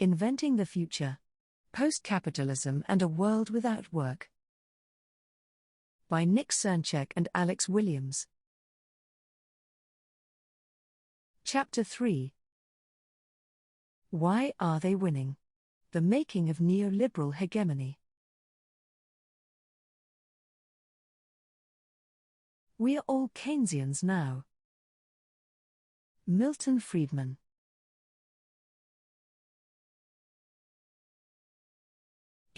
Inventing the Future. Postcapitalism and a World Without Work. By Nick Srnicek and Alex Williams. Chapter 3. Why are they winning? The making of neoliberal hegemony. We are all Keynesians now. Milton Friedman.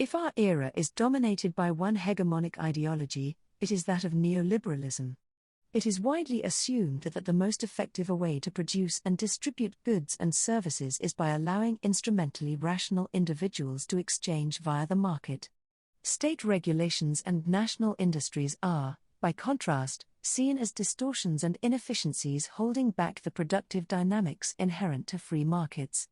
If our era is dominated by one hegemonic ideology, it is that of neoliberalism. It is widely assumed that the most effective way to produce and distribute goods and services is by allowing instrumentally rational individuals to exchange via the market. State regulations and national industries are, by contrast, seen as distortions and inefficiencies holding back the productive dynamics inherent to free markets.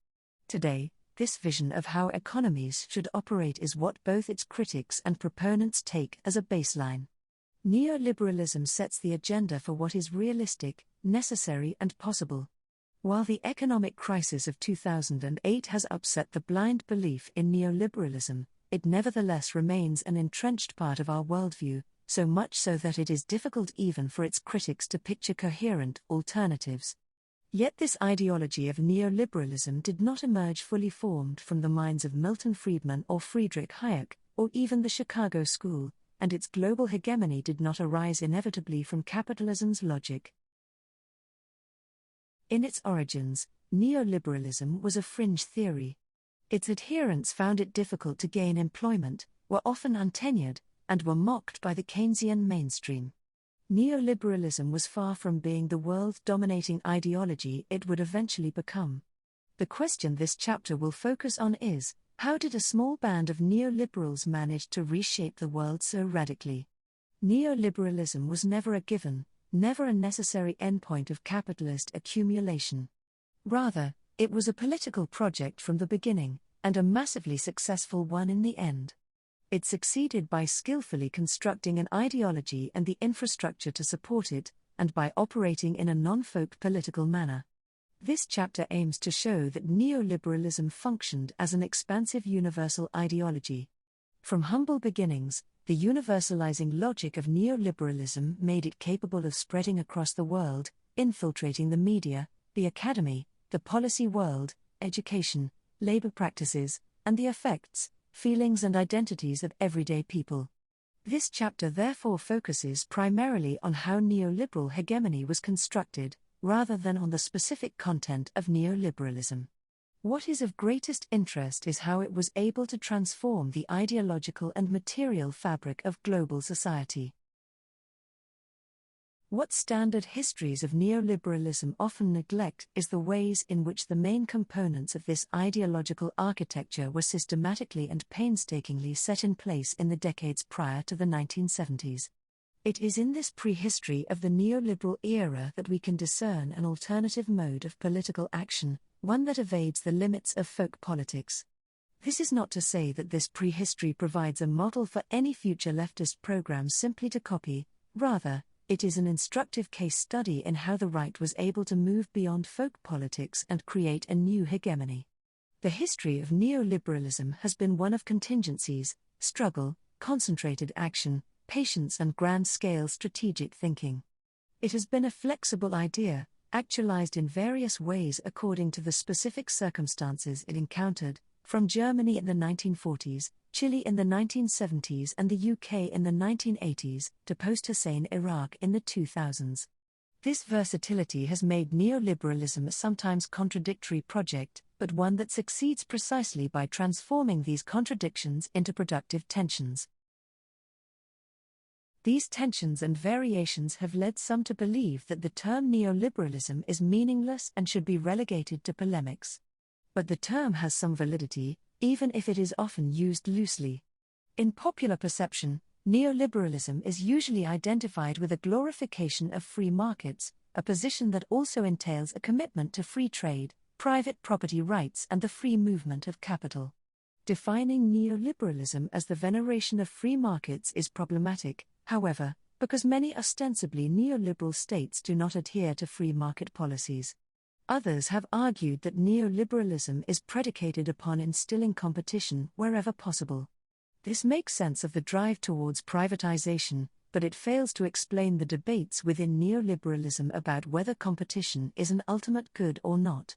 Today, this vision of how economies should operate is what both its critics and proponents take as a baseline. Neoliberalism sets the agenda for what is realistic, necessary, and possible. While the economic crisis of 2008 has upset the blind belief in neoliberalism, it nevertheless remains an entrenched part of our worldview, so much so that it is difficult even for its critics to picture coherent alternatives. Yet this ideology of neoliberalism did not emerge fully formed from the minds of Milton Friedman or Friedrich Hayek, or even the Chicago School, and its global hegemony did not arise inevitably from capitalism's logic. In its origins, neoliberalism was a fringe theory. Its adherents found it difficult to gain employment, were often untenured, and were mocked by the Keynesian mainstream. Neoliberalism was far from being the world-dominating ideology it would eventually become. The question this chapter will focus on is, how did a small band of neoliberals manage to reshape the world so radically? Neoliberalism was never a given, never a necessary endpoint of capitalist accumulation. Rather, it was a political project from the beginning, and a massively successful one in the end. It succeeded by skillfully constructing an ideology and the infrastructure to support it, and by operating in a non-folk political manner. This chapter aims to show that neoliberalism functioned as an expansive universal ideology. From humble beginnings, the universalizing logic of neoliberalism made it capable of spreading across the world, infiltrating the media, the academy, the policy world, education, labor practices, and the effects, feelings and identities of everyday people. This chapter therefore focuses primarily on how neoliberal hegemony was constructed, rather than on the specific content of neoliberalism. What is of greatest interest is how it was able to transform the ideological and material fabric of global society. What standard histories of neoliberalism often neglect is the ways in which the main components of this ideological architecture were systematically and painstakingly set in place in the decades prior to the 1970s. It is in this prehistory of the neoliberal era that we can discern an alternative mode of political action, one that evades the limits of folk politics. This is not to say that this prehistory provides a model for any future leftist programs simply to copy, rather, it is an instructive case study in how the right was able to move beyond folk politics and create a new hegemony. The history of neoliberalism has been one of contingencies, struggle, concentrated action, patience and grand-scale strategic thinking. It has been a flexible idea, actualized in various ways according to the specific circumstances it encountered, from Germany in the 1940s, Chile in the 1970s and the UK in the 1980s, to post-Hussein Iraq in the 2000s. This versatility has made neoliberalism a sometimes contradictory project, but one that succeeds precisely by transforming these contradictions into productive tensions. These tensions and variations have led some to believe that the term neoliberalism is meaningless and should be relegated to polemics. But the term has some validity, even if it is often used loosely. In popular perception, neoliberalism is usually identified with a glorification of free markets, a position that also entails a commitment to free trade, private property rights and the free movement of capital. Defining neoliberalism as the veneration of free markets is problematic, however, because many ostensibly neoliberal states do not adhere to free market policies. Others have argued that neoliberalism is predicated upon instilling competition wherever possible. This makes sense of the drive towards privatization, but it fails to explain the debates within neoliberalism about whether competition is an ultimate good or not.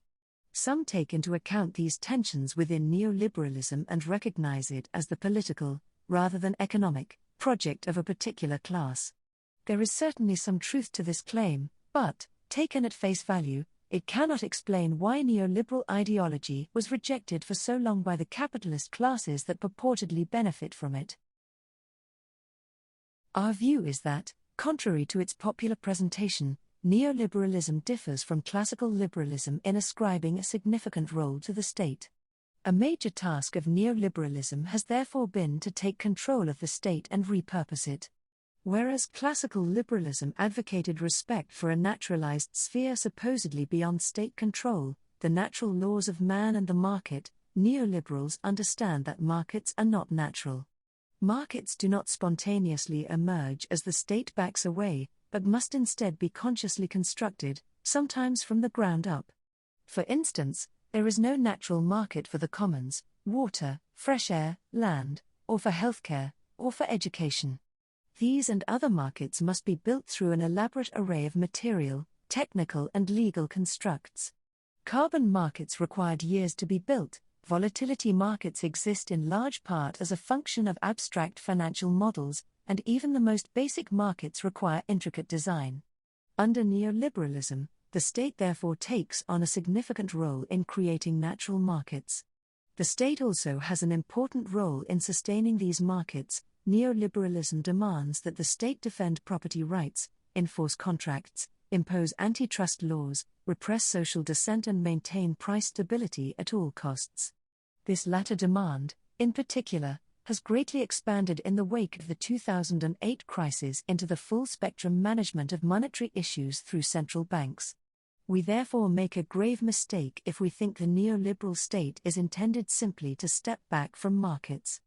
Some take into account these tensions within neoliberalism and recognize it as the political, rather than economic, project of a particular class. There is certainly some truth to this claim, but, taken at face value, it cannot explain why neoliberal ideology was rejected for so long by the capitalist classes that purportedly benefit from it. Our view is that, contrary to its popular presentation, neoliberalism differs from classical liberalism in ascribing a significant role to the state. A major task of neoliberalism has therefore been to take control of the state and repurpose it. Whereas classical liberalism advocated respect for a naturalized sphere supposedly beyond state control, the natural laws of man and the market, neoliberals understand that markets are not natural. Markets do not spontaneously emerge as the state backs away, but must instead be consciously constructed, sometimes from the ground up. For instance, there is no natural market for the commons, water, fresh air, land, or for healthcare, or for education. These and other markets must be built through an elaborate array of material, technical and legal constructs. Carbon markets required years to be built. Volatility markets exist in large part as a function of abstract financial models, and even the most basic markets require intricate design. Under neoliberalism, the state therefore takes on a significant role in creating natural markets. The state also has an important role in sustaining these markets. Neoliberalism demands that the state defend property rights, enforce contracts, impose antitrust laws, repress social dissent and maintain price stability at all costs. This latter demand, in particular, has greatly expanded in the wake of the 2008 crisis into the full-spectrum management of monetary issues through central banks. We therefore make a grave mistake if we think the neoliberal state is intended simply to step back from markets.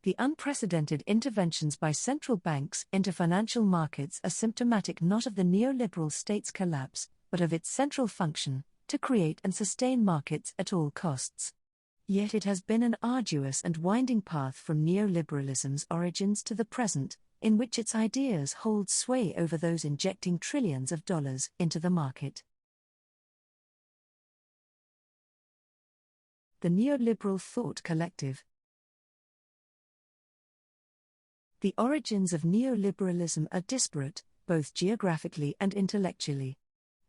The unprecedented interventions by central banks into financial markets are symptomatic not of the neoliberal state's collapse, but of its central function, to create and sustain markets at all costs. Yet it has been an arduous and winding path from neoliberalism's origins to the present, in which its ideas hold sway over those injecting trillions of dollars into the market. The neoliberal thought collective. The origins of neoliberalism are disparate, both geographically and intellectually.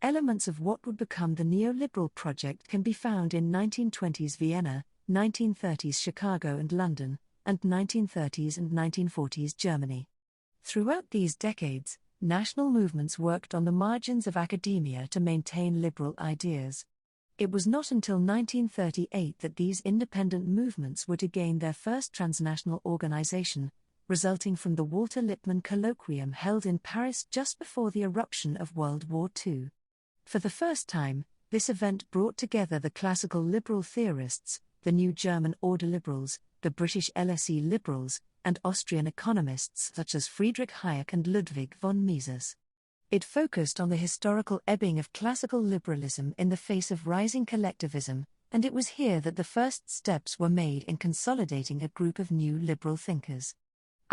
Elements of what would become the neoliberal project can be found in 1920s Vienna, 1930s Chicago and London, and 1930s and 1940s Germany. Throughout these decades, national movements worked on the margins of academia to maintain liberal ideas. It was not until 1938 that these independent movements were to gain their first transnational organization, resulting from the Walter Lippmann Colloquium held in Paris just before the eruption of World War II. For the first time, this event brought together the classical liberal theorists, the new German order liberals, the British LSE liberals, and Austrian economists such as Friedrich Hayek and Ludwig von Mises. It focused on the historical ebbing of classical liberalism in the face of rising collectivism, and it was here that the first steps were made in consolidating a group of new liberal thinkers.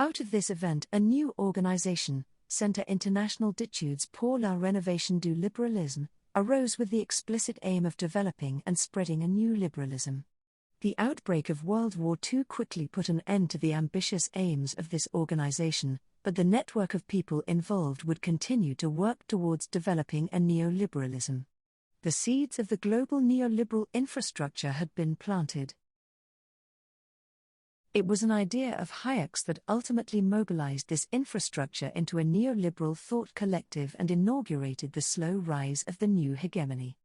Out of this event, a new organization, Centre International d'études pour la rénovation du libéralisme, arose with the explicit aim of developing and spreading a new liberalism. The outbreak of World War II quickly put an end to the ambitious aims of this organization, but the network of people involved would continue to work towards developing a neoliberalism. The seeds of the global neoliberal infrastructure had been planted. It was an idea of Hayek's that ultimately mobilized this infrastructure into a neoliberal thought collective and inaugurated the slow rise of the new hegemony.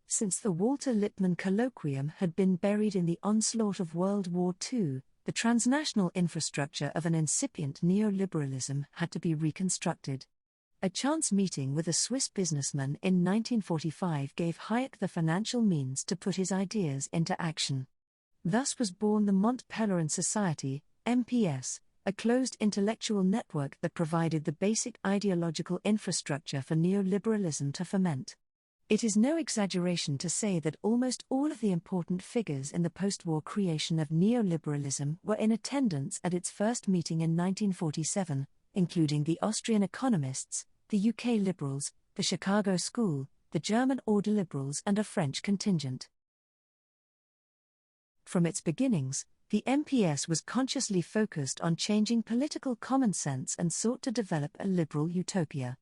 Since the Walter Lippmann Colloquium had been buried in the onslaught of World War II, the transnational infrastructure of an incipient neoliberalism had to be reconstructed. A chance meeting with a Swiss businessman in 1945 gave Hayek the financial means to put his ideas into action. Thus was born the Mont Pelerin Society, MPS, a closed intellectual network that provided the basic ideological infrastructure for neoliberalism to ferment. It is no exaggeration to say that almost all of the important figures in the post-war creation of neoliberalism were in attendance at its first meeting in 1947, including the Austrian economists, the UK liberals, the Chicago School, the German order liberals and a French contingent. From its beginnings, the MPS was consciously focused on changing political common sense and sought to develop a liberal utopia.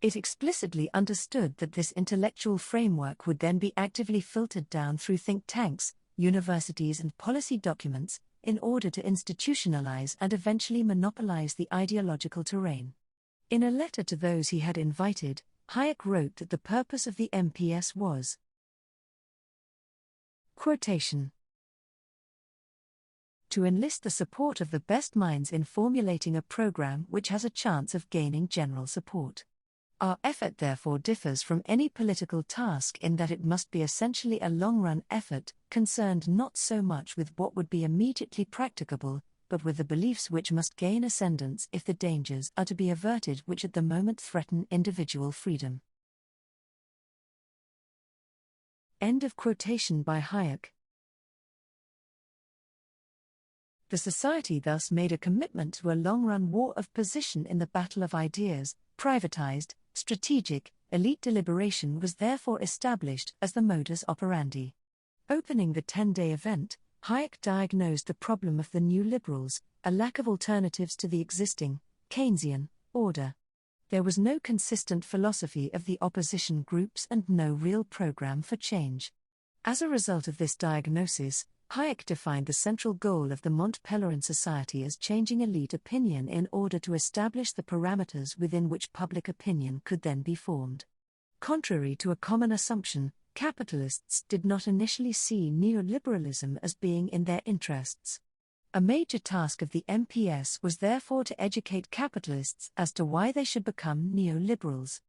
It explicitly understood that this intellectual framework would then be actively filtered down through think tanks, universities and policy documents, in order to institutionalize and eventually monopolize the ideological terrain. In a letter to those he had invited, Hayek wrote that the purpose of the MPS was quotation, to enlist the support of the best minds in formulating a program which has a chance of gaining general support. Our effort therefore differs from any political task in that it must be essentially a long-run effort, concerned not so much with what would be immediately practicable, but with the beliefs which must gain ascendance if the dangers are to be averted which at the moment threaten individual freedom. End of quotation by Hayek. The Society thus made a commitment to a long-run war of position in the battle of ideas. Privatized, strategic, elite deliberation was therefore established as the modus operandi. Opening the 10-day event, Hayek diagnosed the problem of the new liberals, a lack of alternatives to the existing, Keynesian, order. There was no consistent philosophy of the opposition groups and no real program for change. As a result of this diagnosis, Hayek defined the central goal of the Mont Pelerin Society as changing elite opinion in order to establish the parameters within which public opinion could then be formed. Contrary to a common assumption, capitalists did not initially see neoliberalism as being in their interests. A major task of the MPS was therefore to educate capitalists as to why they should become neoliberals.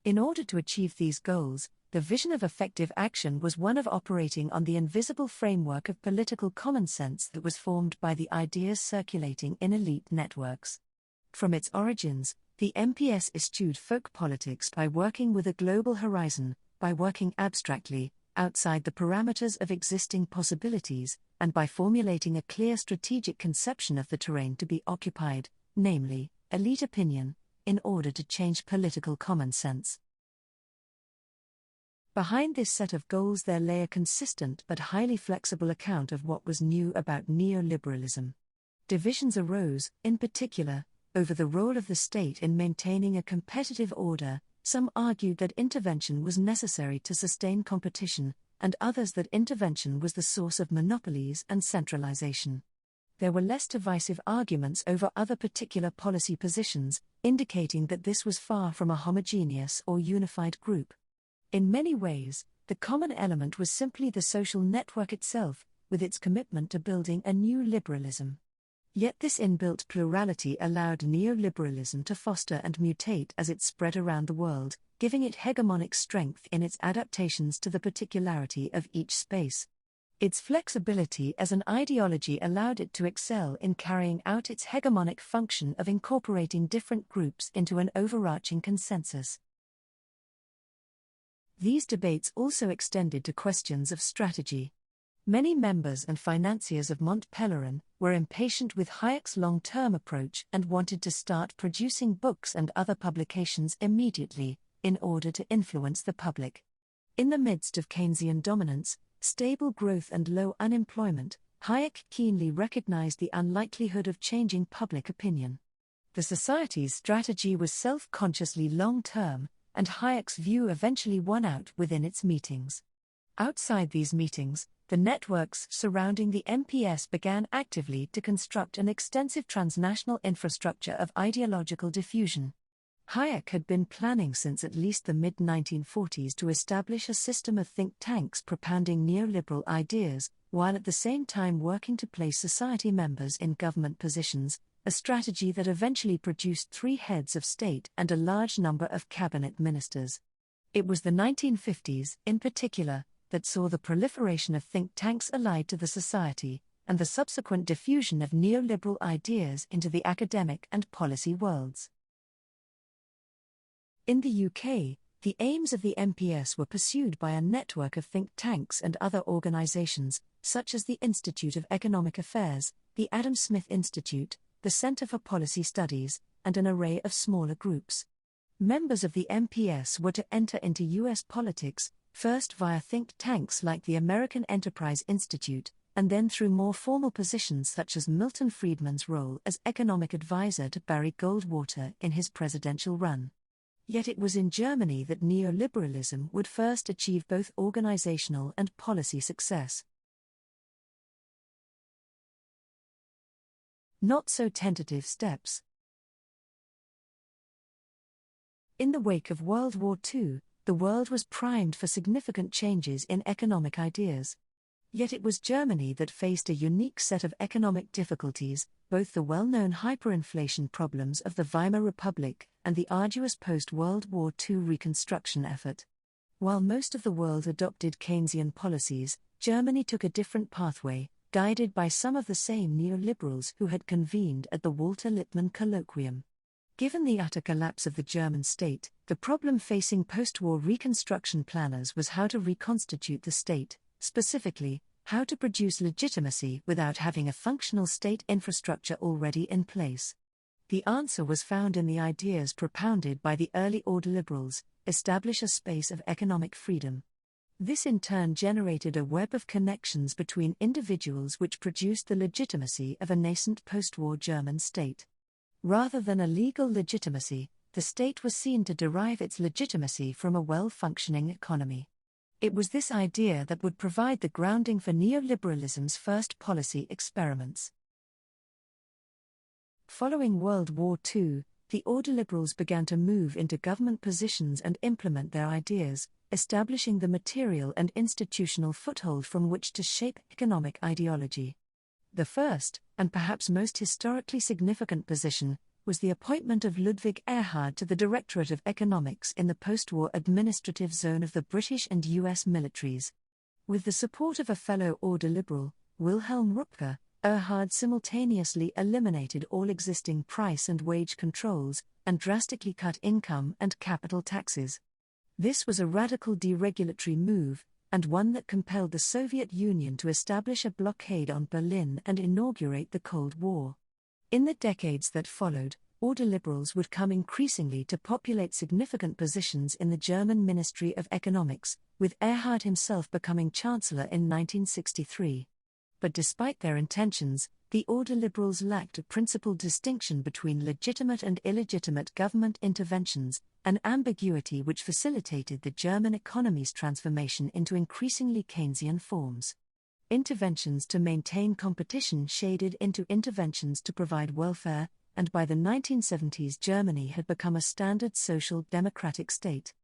In order to achieve these goals, the vision of effective action was one of operating on the invisible framework of political common sense that was formed by the ideas circulating in elite networks. From its origins, the MPS eschewed folk politics by working with a global horizon, by working abstractly, outside the parameters of existing possibilities, and by formulating a clear strategic conception of the terrain to be occupied, namely, elite opinion, in order to change political common sense. Behind this set of goals there lay a consistent but highly flexible account of what was new about neoliberalism. Divisions arose, in particular, over the role of the state in maintaining a competitive order. Some argued that intervention was necessary to sustain competition, and others that intervention was the source of monopolies and centralization. There were less divisive arguments over other particular policy positions, indicating that this was far from a homogeneous or unified group. In many ways, the common element was simply the social network itself, with its commitment to building a new liberalism. Yet this inbuilt plurality allowed neoliberalism to foster and mutate as it spread around the world, giving it hegemonic strength in its adaptations to the particularity of each space. Its flexibility as an ideology allowed it to excel in carrying out its hegemonic function of incorporating different groups into an overarching consensus. These debates also extended to questions of strategy. Many members and financiers of Mont Pelerin were impatient with Hayek's long-term approach and wanted to start producing books and other publications immediately, in order to influence the public. In the midst of Keynesian dominance, stable growth and low unemployment, Hayek keenly recognized the unlikelihood of changing public opinion. The Society's strategy was self-consciously long-term, and Hayek's view eventually won out within its meetings. Outside these meetings, the networks surrounding the MPS began actively to construct an extensive transnational infrastructure of ideological diffusion. Hayek had been planning since at least the mid-1940s to establish a system of think tanks propounding neoliberal ideas, while at the same time working to place Society members in government positions, a strategy that eventually produced 3 heads of state and a large number of cabinet ministers. It was the 1950s, in particular, that saw the proliferation of think tanks allied to the Society, and the subsequent diffusion of neoliberal ideas into the academic and policy worlds. In the UK, The aims of the MPS were pursued by a network of think tanks and other organizations, such as the Institute of Economic Affairs, the Adam Smith Institute, the Center for Policy Studies, and an array of smaller groups. Members of the MPS were to enter into U.S. politics, first via think tanks like the American Enterprise Institute, and then through more formal positions such as Milton Friedman's role as economic advisor to Barry Goldwater in his presidential run. Yet it was in Germany that neoliberalism would first achieve both organizational and policy success. Not so tentative steps. In the wake of World War II, the world was primed for significant changes in economic ideas. Yet it was Germany that faced a unique set of economic difficulties, both the well-known hyperinflation problems of the Weimar Republic and the arduous post-World War II reconstruction effort. While most of the world adopted Keynesian policies, Germany took a different pathway, guided by some of the same neoliberals who had convened at the Walter Lippmann Colloquium. Given the utter collapse of the German state, the problem facing post-war reconstruction planners was how to reconstitute the state, specifically, how to produce legitimacy without having a functional state infrastructure already in place. The answer was found in the ideas propounded by the early order liberals: establish a space of economic freedom. This in turn generated a web of connections between individuals which produced the legitimacy of a nascent post-war German state. Rather than a legal legitimacy, the state was seen to derive its legitimacy from a well-functioning economy. It was this idea that would provide the grounding for neoliberalism's first policy experiments. Following World War II, the order liberals began to move into government positions and implement their ideas, establishing the material and institutional foothold from which to shape economic ideology. The first, and perhaps most historically significant position, was the appointment of Ludwig Erhard to the Directorate of Economics in the post-war administrative zone of the British and US militaries. With the support of a fellow order liberal, Wilhelm Rupke, Erhard simultaneously eliminated all existing price and wage controls, and drastically cut income and capital taxes. This was a radical deregulatory move, and one that compelled the Soviet Union to establish a blockade on Berlin and inaugurate the Cold War. In the decades that followed, order liberals would come increasingly to populate significant positions in the German Ministry of Economics, with Erhard himself becoming Chancellor in 1963. But despite their intentions, the order liberals lacked a principled distinction between legitimate and illegitimate government interventions, an ambiguity which facilitated the German economy's transformation into increasingly Keynesian forms. Interventions to maintain competition shaded into interventions to provide welfare, and by the 1970s Germany had become a standard social democratic state.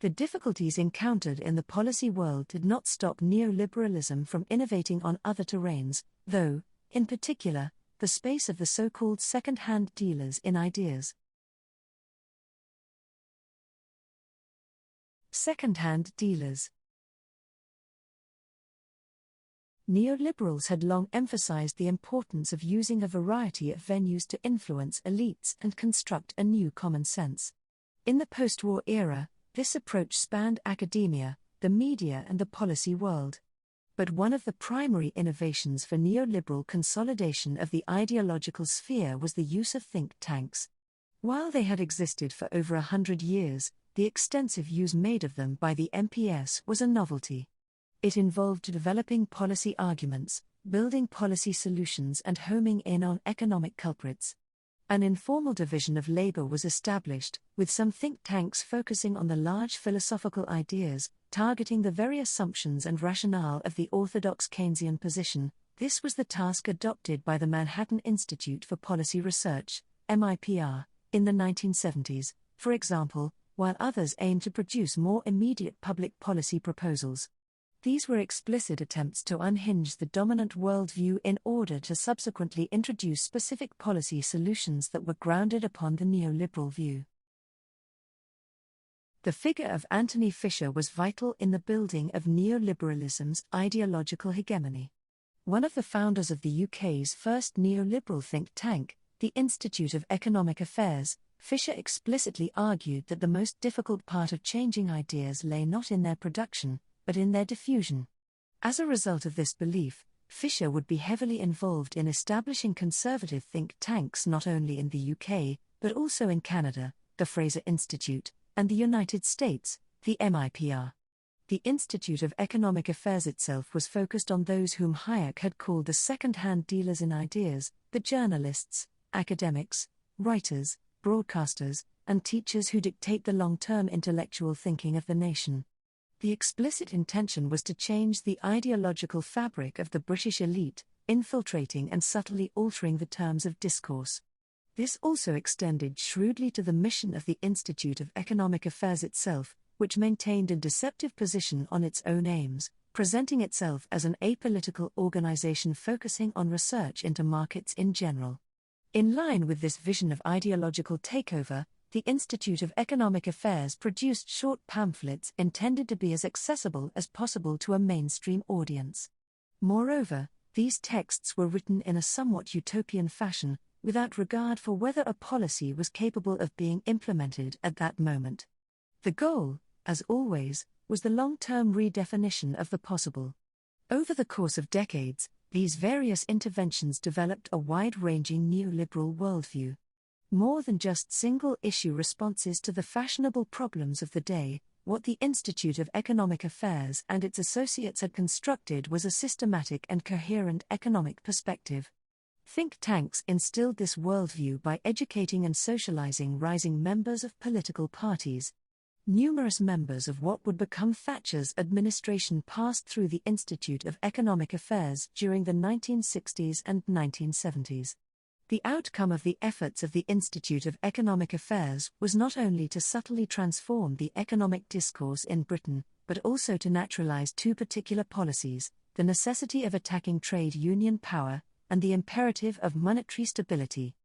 The difficulties encountered in the policy world did not stop neoliberalism from innovating on other terrains, though, in particular, the space of the so-called second-hand dealers in ideas. Second-hand dealers. Neoliberals had long emphasized the importance of using a variety of venues to influence elites and construct a new common sense. In the post-war era, this approach spanned academia, the media and the policy world. But one of the primary innovations for neoliberal consolidation of the ideological sphere was the use of think tanks. While they had existed for over 100 years, the extensive use made of them by the MPS was a novelty. It involved developing policy arguments, building policy solutions and homing in on economic culprits. An informal division of labor was established, with some think tanks focusing on the large philosophical ideas, targeting the very assumptions and rationale of the orthodox Keynesian position. This was the task adopted by the Manhattan Institute for Policy Research, MIPR, in the 1970s, for example, while others aimed to produce more immediate public policy proposals. These were explicit attempts to unhinge the dominant worldview in order to subsequently introduce specific policy solutions that were grounded upon the neoliberal view. The figure of Anthony Fisher was vital in the building of neoliberalism's ideological hegemony. One of the founders of the UK's first neoliberal think tank, the Institute of Economic Affairs, Fisher explicitly argued that the most difficult part of changing ideas lay not in their production, but in their diffusion. As a result of this belief, Fisher would be heavily involved in establishing conservative think tanks not only in the UK, but also in Canada, the Fraser Institute, and the United States, the MIPR. The Institute of Economic Affairs itself was focused on those whom Hayek had called the second-hand dealers in ideas, the journalists, academics, writers, broadcasters, and teachers who dictate the long-term intellectual thinking of the nation. The explicit intention was to change the ideological fabric of the British elite, infiltrating and subtly altering the terms of discourse. This also extended shrewdly to the mission of the Institute of Economic Affairs itself, which maintained a deceptive position on its own aims, presenting itself as an apolitical organization focusing on research into markets in general. In line with this vision of ideological takeover, the Institute of Economic Affairs produced short pamphlets intended to be as accessible as possible to a mainstream audience. Moreover, these texts were written in a somewhat utopian fashion, without regard for whether a policy was capable of being implemented at that moment. The goal, as always, was the long-term redefinition of the possible. Over the course of decades, these various interventions developed a wide-ranging neoliberal worldview. More than just single-issue responses to the fashionable problems of the day, what the Institute of Economic Affairs and its associates had constructed was a systematic and coherent economic perspective. Think tanks instilled this worldview by educating and socializing rising members of political parties. Numerous members of what would become Thatcher's administration passed through the Institute of Economic Affairs during the 1960s and 1970s. The outcome of the efforts of the Institute of Economic Affairs was not only to subtly transform the economic discourse in Britain, but also to naturalize two particular policies: the necessity of attacking trade union power, and the imperative of monetary stability.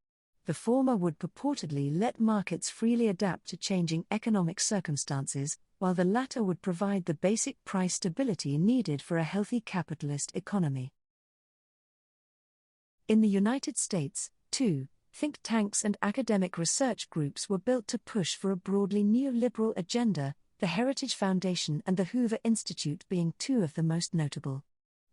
The former would purportedly let markets freely adapt to changing economic circumstances, while the latter would provide the basic price stability needed for a healthy capitalist economy. In the United States, too, think tanks and academic research groups were built to push for a broadly neoliberal agenda, the Heritage Foundation and the Hoover Institute being two of the most notable.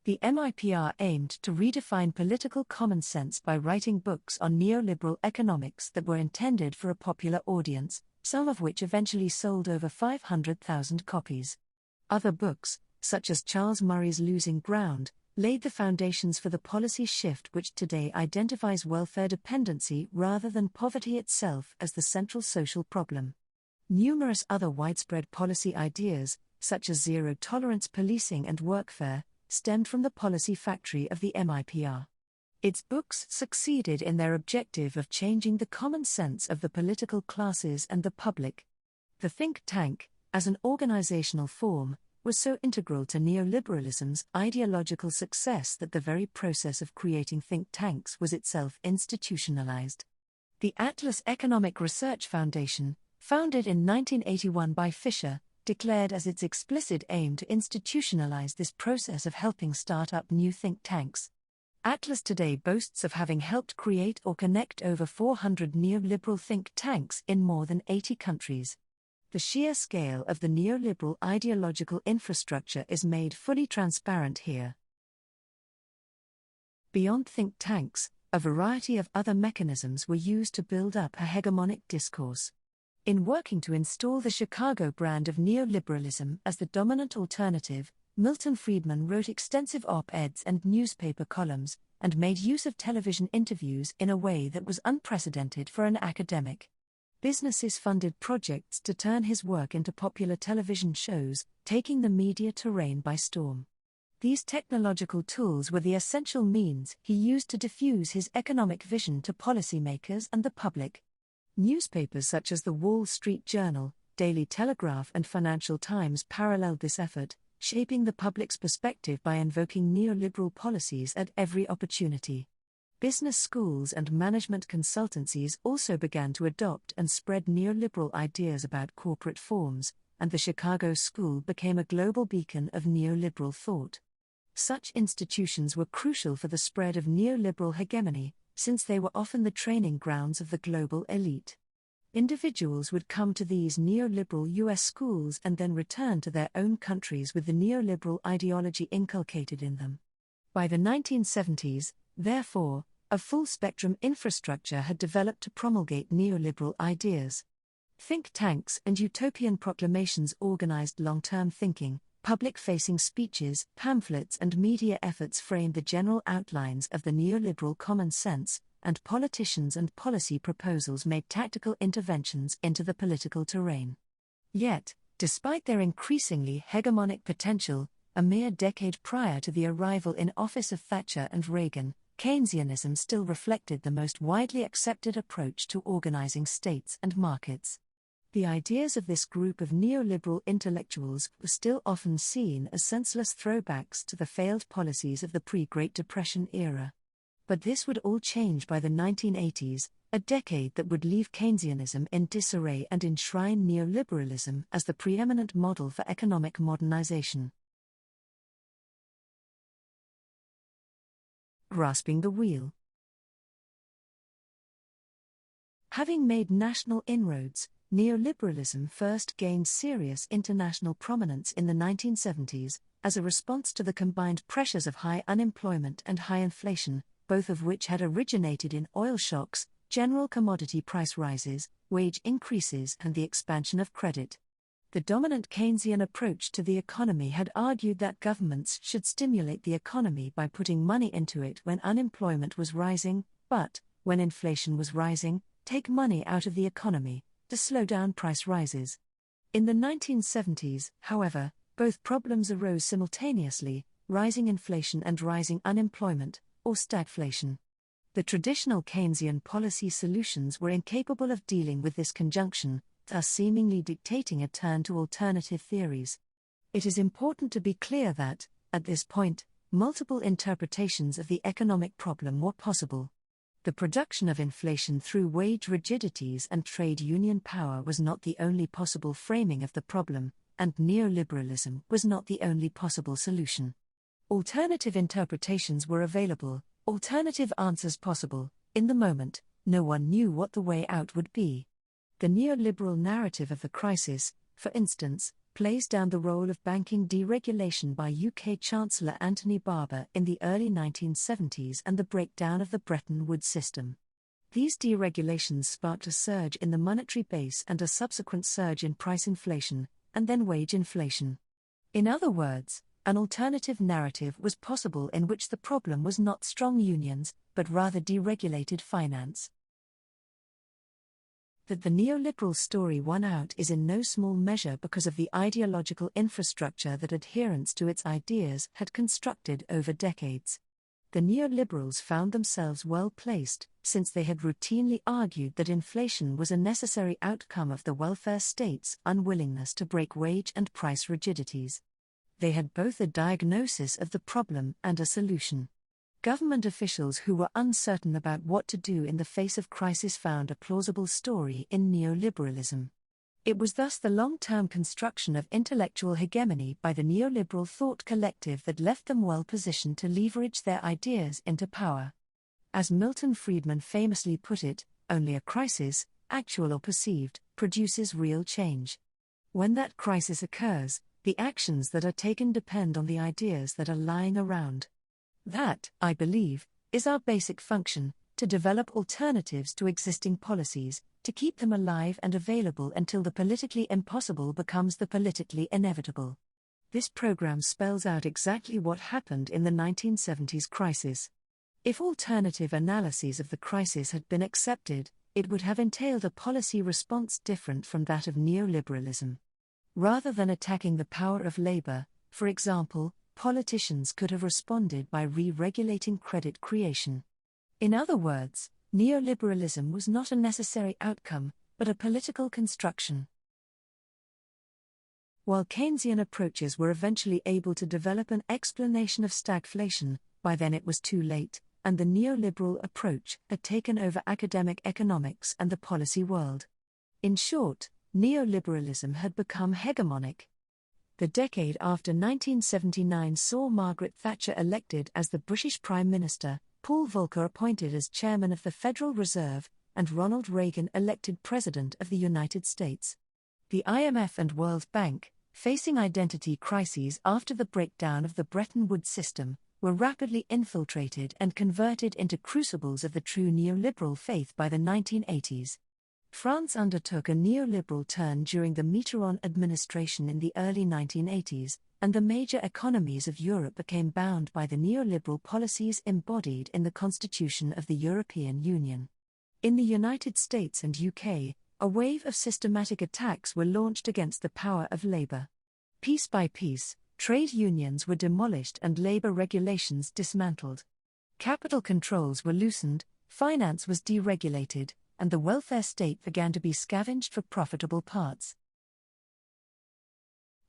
The MIPR aimed to redefine political common sense by writing books on neoliberal economics that were intended for a popular audience, some of which eventually sold over 500,000 copies. Other books, such as Charles Murray's Losing Ground, laid the foundations for the policy shift which today identifies welfare dependency rather than poverty itself as the central social problem. Numerous other widespread policy ideas, such as zero-tolerance policing and workfare, stemmed from the policy factory of the MIPR. Its books succeeded in their objective of changing the common sense of the political classes and the public. The think tank, as an organizational form, was so integral to neoliberalism's ideological success that the very process of creating think tanks was itself institutionalized. The Atlas Economic Research Foundation, founded in 1981 by Fisher, declared as its explicit aim to institutionalize this process of helping start up new think tanks. Atlas today boasts of having helped create or connect over 400 neoliberal think tanks in more than 80 countries. The sheer scale of the neoliberal ideological infrastructure is made fully transparent here. Beyond think tanks, a variety of other mechanisms were used to build up a hegemonic discourse. In working to install the Chicago brand of neoliberalism as the dominant alternative, Milton Friedman wrote extensive op-eds and newspaper columns, and made use of television interviews in a way that was unprecedented for an academic. Businesses funded projects to turn his work into popular television shows, taking the media terrain by storm. These technological tools were the essential means he used to diffuse his economic vision to policymakers and the public. Newspapers such as the Wall Street Journal, Daily Telegraph and Financial Times paralleled this effort, shaping the public's perspective by invoking neoliberal policies at every opportunity. Business schools and management consultancies also began to adopt and spread neoliberal ideas about corporate forms, and the Chicago School became a global beacon of neoliberal thought. Such institutions were crucial for the spread of neoliberal hegemony, since they were often the training grounds of the global elite. Individuals would come to these neoliberal US schools and then return to their own countries with the neoliberal ideology inculcated in them. By the 1970s, therefore, a full-spectrum infrastructure had developed to promulgate neoliberal ideas. Think tanks and utopian proclamations organized long-term thinking, public-facing speeches, pamphlets and media efforts framed the general outlines of the neoliberal common sense, and politicians and policy proposals made tactical interventions into the political terrain. Yet, despite their increasingly hegemonic potential, a mere decade prior to the arrival in office of Thatcher and Reagan, Keynesianism still reflected the most widely accepted approach to organizing states and markets. The ideas of this group of neoliberal intellectuals were still often seen as senseless throwbacks to the failed policies of the pre-Great Depression era. But this would all change by the 1980s, a decade that would leave Keynesianism in disarray and enshrine neoliberalism as the preeminent model for economic modernization. Grasping the wheel. Having made national inroads, neoliberalism first gained serious international prominence in the 1970s, as a response to the combined pressures of high unemployment and high inflation, both of which had originated in oil shocks, general commodity price rises, wage increases and the expansion of credit. The dominant Keynesian approach to the economy had argued that governments should stimulate the economy by putting money into it when unemployment was rising, but, when inflation was rising, take money out of the economy, to slow down price rises. In the 1970s, however, both problems arose simultaneously, rising inflation and rising unemployment, or stagflation. The traditional Keynesian policy solutions were incapable of dealing with this conjunction, thus seemingly dictating a turn to alternative theories. It is important to be clear that, at this point, multiple interpretations of the economic problem were possible. The production of inflation through wage rigidities and trade union power was not the only possible framing of the problem, and neoliberalism was not the only possible solution. Alternative interpretations were available, alternative answers possible. In the moment, no one knew what the way out would be. The neoliberal narrative of the crisis, for instance, plays down the role of banking deregulation by UK Chancellor Anthony Barber in the early 1970s and the breakdown of the Bretton Woods system. These deregulations sparked a surge in the monetary base and a subsequent surge in price inflation, and then wage inflation. In other words, an alternative narrative was possible in which the problem was not strong unions, but rather deregulated finance. That the neoliberal story won out is in no small measure because of the ideological infrastructure that adherents to its ideas had constructed over decades. The neoliberals found themselves well placed, since they had routinely argued that inflation was a necessary outcome of the welfare state's unwillingness to break wage and price rigidities. They had both a diagnosis of the problem and a solution. Government officials who were uncertain about what to do in the face of crisis found a plausible story in neoliberalism. It was thus the long-term construction of intellectual hegemony by the neoliberal thought collective that left them well positioned to leverage their ideas into power. As Milton Friedman famously put it, only a crisis, actual or perceived, produces real change. When that crisis occurs, the actions that are taken depend on the ideas that are lying around. That, I believe, is our basic function, to develop alternatives to existing policies, to keep them alive and available until the politically impossible becomes the politically inevitable. This program spells out exactly what happened in the 1970s crisis. If alternative analyses of the crisis had been accepted, it would have entailed a policy response different from that of neoliberalism. Rather than attacking the power of labor, for example, politicians could have responded by re-regulating credit creation. In other words, neoliberalism was not a necessary outcome, but a political construction. While Keynesian approaches were eventually able to develop an explanation of stagflation, by then it was too late, and the neoliberal approach had taken over academic economics and the policy world. In short, neoliberalism had become hegemonic. The decade after 1979 saw Margaret Thatcher elected as the British Prime Minister, Paul Volcker appointed as Chairman of the Federal Reserve, and Ronald Reagan elected President of the United States. The IMF and World Bank, facing identity crises after the breakdown of the Bretton Woods system, were rapidly infiltrated and converted into crucibles of the true neoliberal faith by the 1980s. France undertook a neoliberal turn during the Mitterrand administration in the early 1980s, and the major economies of Europe became bound by the neoliberal policies embodied in the Constitution of the European Union. In the United States and UK, a wave of systematic attacks were launched against the power of labor. Piece by piece, trade unions were demolished and labor regulations dismantled. Capital controls were loosened, finance was deregulated, and the welfare state began to be scavenged for profitable parts.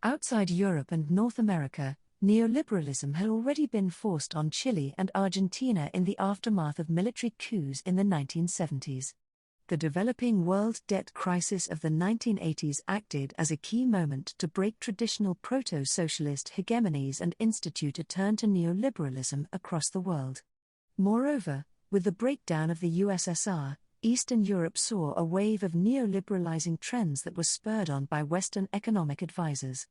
Outside Europe and North America, neoliberalism had already been forced on Chile and Argentina in the aftermath of military coups in the 1970s. The developing world debt crisis of the 1980s acted as a key moment to break traditional proto-socialist hegemonies and institute a turn to neoliberalism across the world. Moreover, with the breakdown of the USSR, Eastern Europe saw a wave of neoliberalizing trends that were spurred on by Western economic advisors.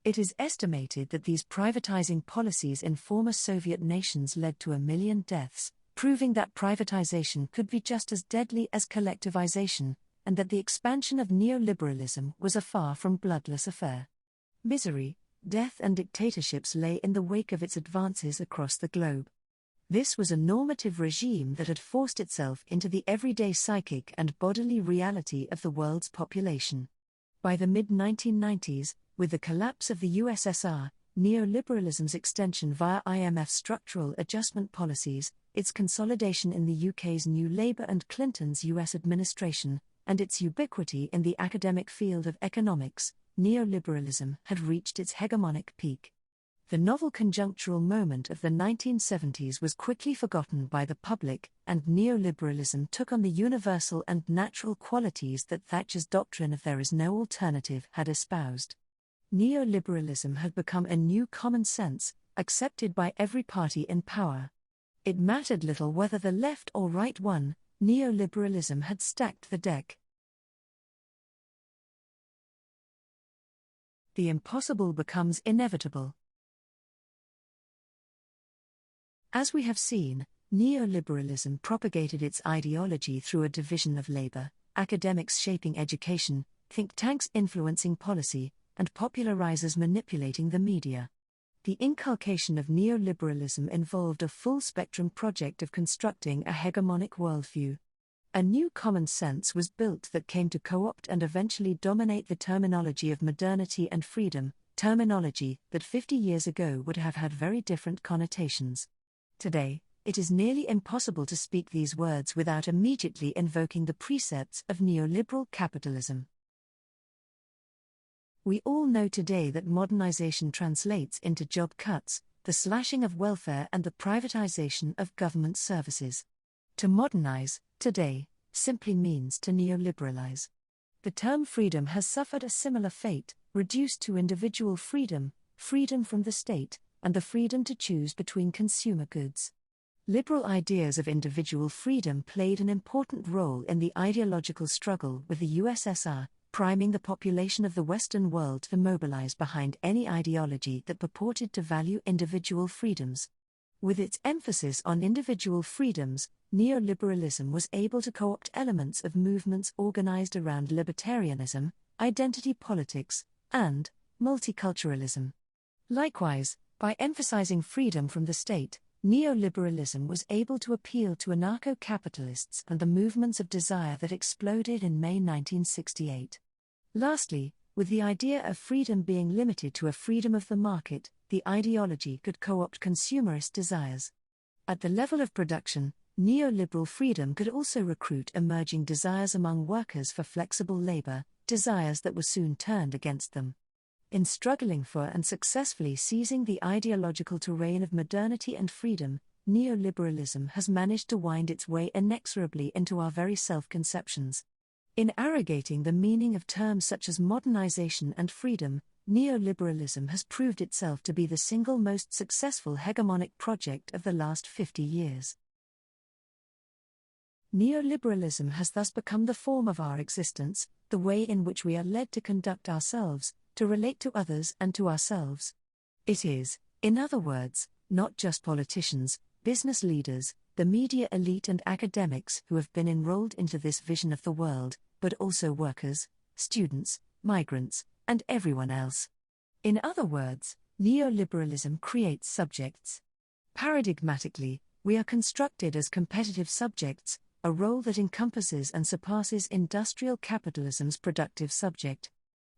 It is estimated that these privatizing policies in former Soviet nations led to 1 million deaths, proving that privatization could be just as deadly as collectivization, and that the expansion of neoliberalism was a far from bloodless affair. Misery, death and dictatorships lay in the wake of its advances across the globe. This was a normative regime that had forced itself into the everyday psychic and bodily reality of the world's population. By the mid-1990s, with the collapse of the USSR, neoliberalism's extension via IMF structural adjustment policies, its consolidation in the UK's New Labour and Clinton's US administration, and its ubiquity in the academic field of economics, neoliberalism had reached its hegemonic peak. The novel conjunctural moment of the 1970s was quickly forgotten by the public, and neoliberalism took on the universal and natural qualities that Thatcher's doctrine of there is no alternative had espoused. Neoliberalism had become a new common sense, accepted by every party in power. It mattered little whether the left or right won, neoliberalism had stacked the deck. The impossible becomes inevitable. As we have seen, neoliberalism propagated its ideology through a division of labor, academics shaping education, think tanks influencing policy, and popularizers manipulating the media. The inculcation of neoliberalism involved a full-spectrum project of constructing a hegemonic worldview. A new common sense was built that came to co-opt and eventually dominate the terminology of modernity and freedom, terminology that 50 years ago would have had very different connotations. Today, it is nearly impossible to speak these words without immediately invoking the precepts of neoliberal capitalism. We all know today that modernization translates into job cuts, the slashing of welfare and the privatization of government services. To modernize, today, simply means to neoliberalize. The term freedom has suffered a similar fate, reduced to individual freedom, freedom from the state, and the freedom to choose between consumer goods. Liberal ideas of individual freedom played an important role in the ideological struggle with the USSR, priming the population of the Western world to mobilize behind any ideology that purported to value individual freedoms. With its emphasis on individual freedoms, neoliberalism was able to co-opt elements of movements organized around libertarianism, identity politics, and multiculturalism. Likewise, by emphasizing freedom from the state, neoliberalism was able to appeal to anarcho-capitalists and the movements of desire that exploded in May 1968. Lastly, with the idea of freedom being limited to a freedom of the market, the ideology could co-opt consumerist desires. At the level of production, neoliberal freedom could also recruit emerging desires among workers for flexible labor, desires that were soon turned against them. In struggling for and successfully seizing the ideological terrain of modernity and freedom, neoliberalism has managed to wind its way inexorably into our very self-conceptions. In arrogating the meaning of terms such as modernization and freedom, neoliberalism has proved itself to be the single most successful hegemonic project of the last 50 years. Neoliberalism has thus become the form of our existence, the way in which we are led to conduct ourselves, to relate to others and to ourselves. It is, in other words, not just politicians, business leaders, the media elite and academics who have been enrolled into this vision of the world, but also workers, students, migrants, and everyone else. In other words, neoliberalism creates subjects. Paradigmatically, we are constructed as competitive subjects, a role that encompasses and surpasses industrial capitalism's productive subject.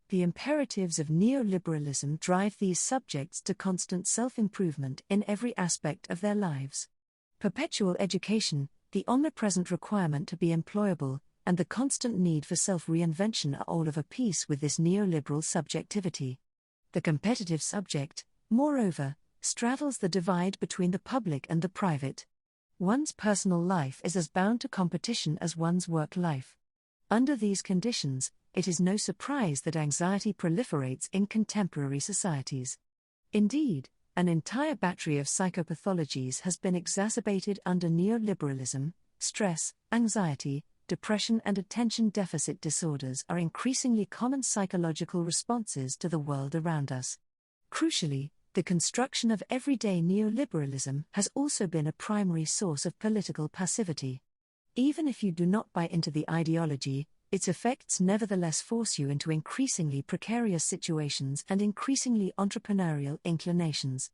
The imperatives of neoliberalism drive these subjects to constant self-improvement in every aspect of their lives. Perpetual education, the omnipresent requirement to be employable, and the constant need for self-reinvention are all of a piece with this neoliberal subjectivity. The competitive subject, moreover, straddles the divide between the public and the private. One's personal life is as bound to competition as one's work life. Under these conditions, it is no surprise that anxiety proliferates in contemporary societies. Indeed, an entire battery of psychopathologies has been exacerbated under neoliberalism. Stress, anxiety, depression and attention deficit disorders are increasingly common psychological responses to the world around us. Crucially, the construction of everyday neoliberalism has also been a primary source of political passivity. Even if you do not buy into the ideology, its effects nevertheless force you into increasingly precarious situations and increasingly entrepreneurial inclinations.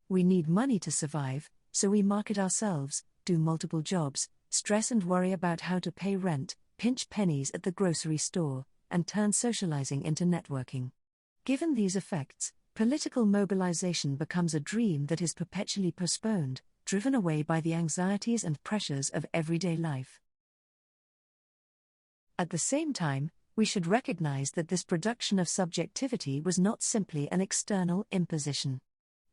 We need money to survive, so we market ourselves, do multiple jobs, stress and worry about how to pay rent, pinch pennies at the grocery store, and turn socializing into networking. Given these effects, political mobilization becomes a dream that is perpetually postponed, driven away by the anxieties and pressures of everyday life. At the same time, we should recognize that this production of subjectivity was not simply an external imposition.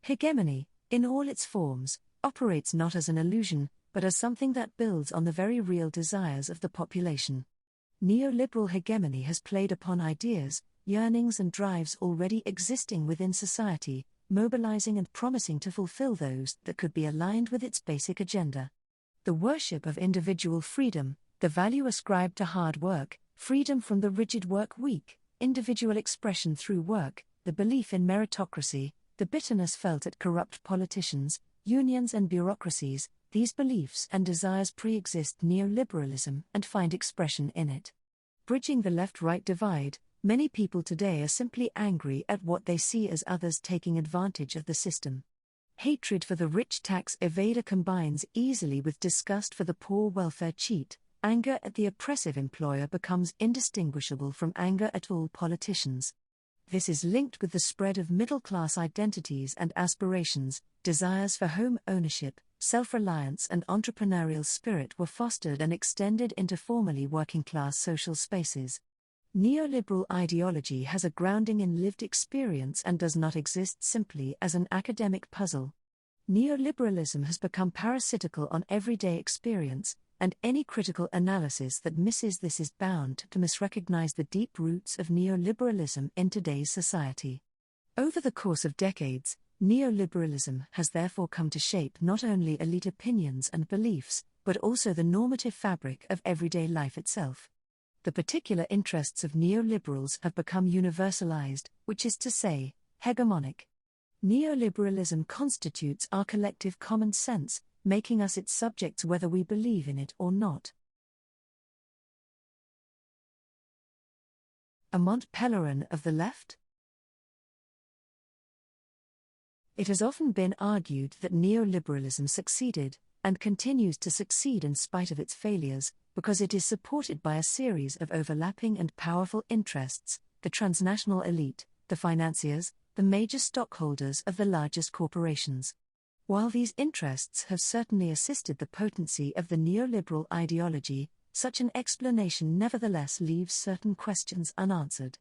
Hegemony, in all its forms, operates not as an illusion, but as something that builds on the very real desires of the population. Neoliberal hegemony has played upon ideas, yearnings and drives already existing within society, mobilizing and promising to fulfill those that could be aligned with its basic agenda. The worship of individual freedom, the value ascribed to hard work, freedom from the rigid work week, individual expression through work, the belief in meritocracy, the bitterness felt at corrupt politicians, unions and bureaucracies, these beliefs and desires pre-exist neoliberalism and find expression in it. Bridging the left-right divide, many people today are simply angry at what they see as others taking advantage of the system. Hatred for the rich tax evader combines easily with disgust for the poor welfare cheat. Anger at the oppressive employer becomes indistinguishable from anger at all politicians. This is linked with the spread of middle-class identities and aspirations. Desires for home ownership, self-reliance and entrepreneurial spirit were fostered and extended into formerly working-class social spaces. Neoliberal ideology has a grounding in lived experience and does not exist simply as an academic puzzle. Neoliberalism has become parasitical on everyday experience, and any critical analysis that misses this is bound to misrecognize the deep roots of neoliberalism in today's society. Over the course of decades, neoliberalism has therefore come to shape not only elite opinions and beliefs, but also the normative fabric of everyday life itself. The particular interests of neoliberals have become universalized, which is to say, hegemonic. Neoliberalism constitutes our collective common sense, making us its subjects whether we believe in it or not. A Mont Pelerin of the left? It has often been argued that neoliberalism succeeded, and continues to succeed in spite of its failures, because it is supported by a series of overlapping and powerful interests, the transnational elite, the financiers, the major stockholders of the largest corporations. While these interests have certainly assisted the potency of the neoliberal ideology, such an explanation nevertheless leaves certain questions unanswered.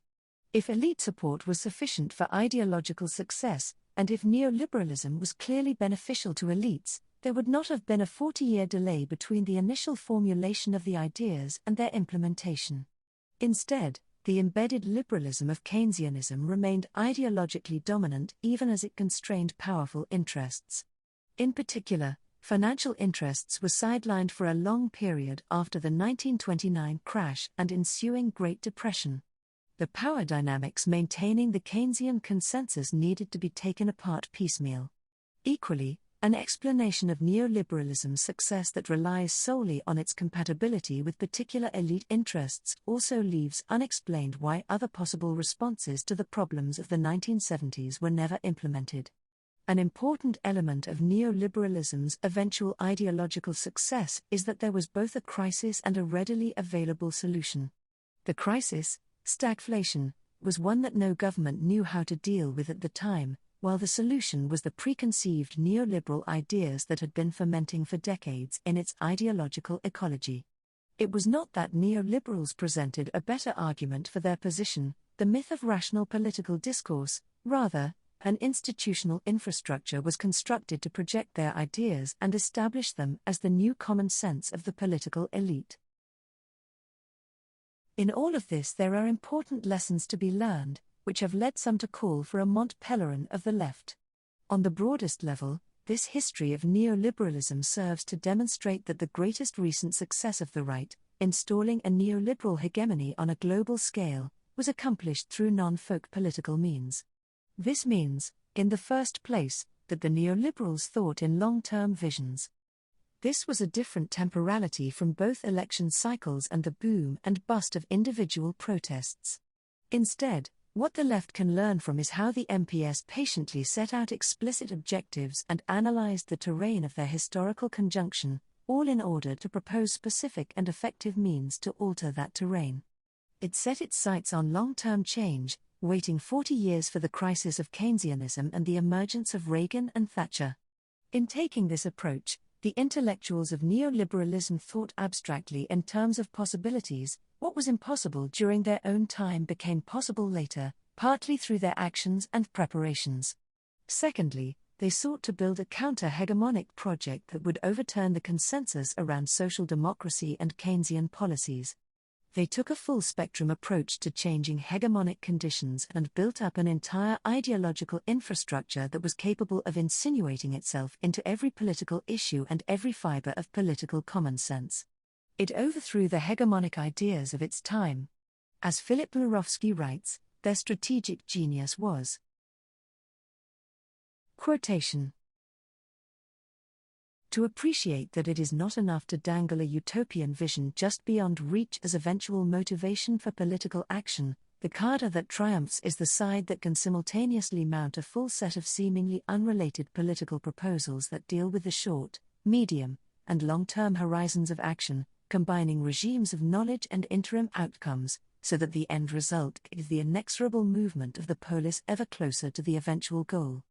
If elite support was sufficient for ideological success, and if neoliberalism was clearly beneficial to elites, there would not have been a 40-year delay between the initial formulation of the ideas and their implementation. Instead, the embedded liberalism of Keynesianism remained ideologically dominant even as it constrained powerful interests. In particular, Financial interests were sidelined for a long period after the 1929 crash and ensuing Great Depression. The power dynamics maintaining the Keynesian consensus needed to be taken apart piecemeal. Equally, an explanation of neoliberalism's success that relies solely on its compatibility with particular elite interests also leaves unexplained why other possible responses to the problems of the 1970s were never implemented. An important element of neoliberalism's eventual ideological success is that there was both a crisis and a readily available solution. The crisis, stagflation, was one that no government knew how to deal with at the time, while the solution was the preconceived neoliberal ideas that had been fermenting for decades in its ideological ecology. It was not that neoliberals presented a better argument for their position, the myth of rational political discourse; rather, an institutional infrastructure was constructed to project their ideas and establish them as the new common sense of the political elite. In all of this there are important lessons to be learned, which have led some to call for a Mont Pelerin of the left. On the broadest level, this history of neoliberalism serves to demonstrate that the greatest recent success of the right, installing a neoliberal hegemony on a global scale, was accomplished through non-folk political means. This means, in the first place, that the neoliberals thought in long-term visions. This was a different temporality from both election cycles and the boom and bust of individual protests. Instead, what the left can learn from is how the MPS patiently set out explicit objectives and analyzed the terrain of their historical conjunction, all in order to propose specific and effective means to alter that terrain. It set its sights on long-term change, waiting 40 years for the crisis of Keynesianism and the emergence of Reagan and Thatcher. In taking this approach, the intellectuals of neoliberalism thought abstractly in terms of possibilities. What was impossible during their own time became possible later, partly through their actions and preparations. Secondly, they sought to build a counter-hegemonic project that would overturn the consensus around social democracy and Keynesian policies. They took a full-spectrum approach to changing hegemonic conditions and built up an entire ideological infrastructure that was capable of insinuating itself into every political issue and every fiber of political common sense. It overthrew the hegemonic ideas of its time. As Philip Mirowski writes, their strategic genius was. Quotation. To appreciate that it is not enough to dangle a utopian vision just beyond reach as eventual motivation for political action, the cadre that triumphs is the side that can simultaneously mount a full set of seemingly unrelated political proposals that deal with the short, medium, and long-term horizons of action, combining regimes of knowledge and interim outcomes, so that the end result is the inexorable movement of the polis ever closer to the eventual goal.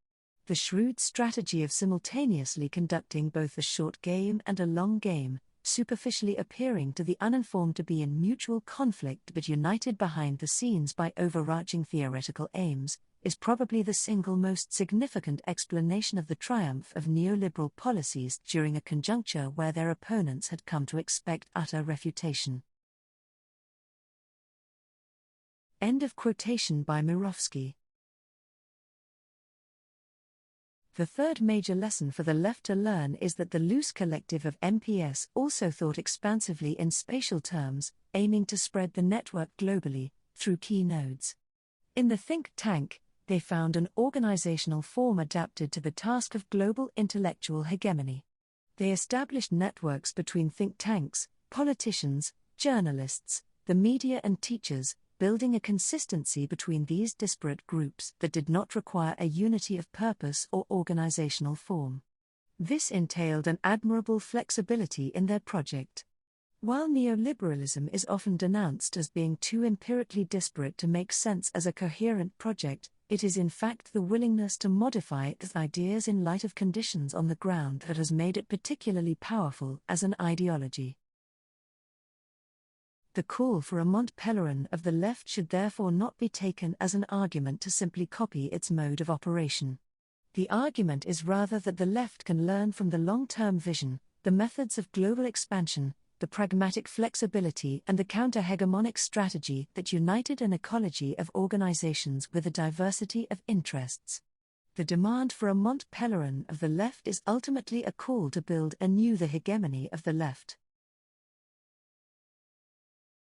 The shrewd strategy of simultaneously conducting both a short game and a long game, superficially appearing to the uninformed to be in mutual conflict but united behind the scenes by overarching theoretical aims, is probably the single most significant explanation of the triumph of neoliberal policies during a conjuncture where their opponents had come to expect utter refutation. End of quotation by Mirowski. The third major lesson for the left to learn is that the loose collective of MPS also thought expansively in spatial terms, aiming to spread the network globally, through key nodes. In the think tank, they found an organizational form adapted to the task of global intellectual hegemony. They established networks between think tanks, politicians, journalists, the media and teachers, building a consistency between these disparate groups that did not require a unity of purpose or organizational form. This entailed an admirable flexibility in their project. While neoliberalism is often denounced as being too empirically disparate to make sense as a coherent project, it is in fact the willingness to modify its ideas in light of conditions on the ground that has made it particularly powerful as an ideology. The call for a Mont Pelerin of the left should therefore not be taken as an argument to simply copy its mode of operation. The argument is rather that the left can learn from the long-term vision, the methods of global expansion, the pragmatic flexibility and the counter-hegemonic strategy that united an ecology of organizations with a diversity of interests. The demand for a Mont Pelerin of the left is ultimately a call to build anew the hegemony of the left.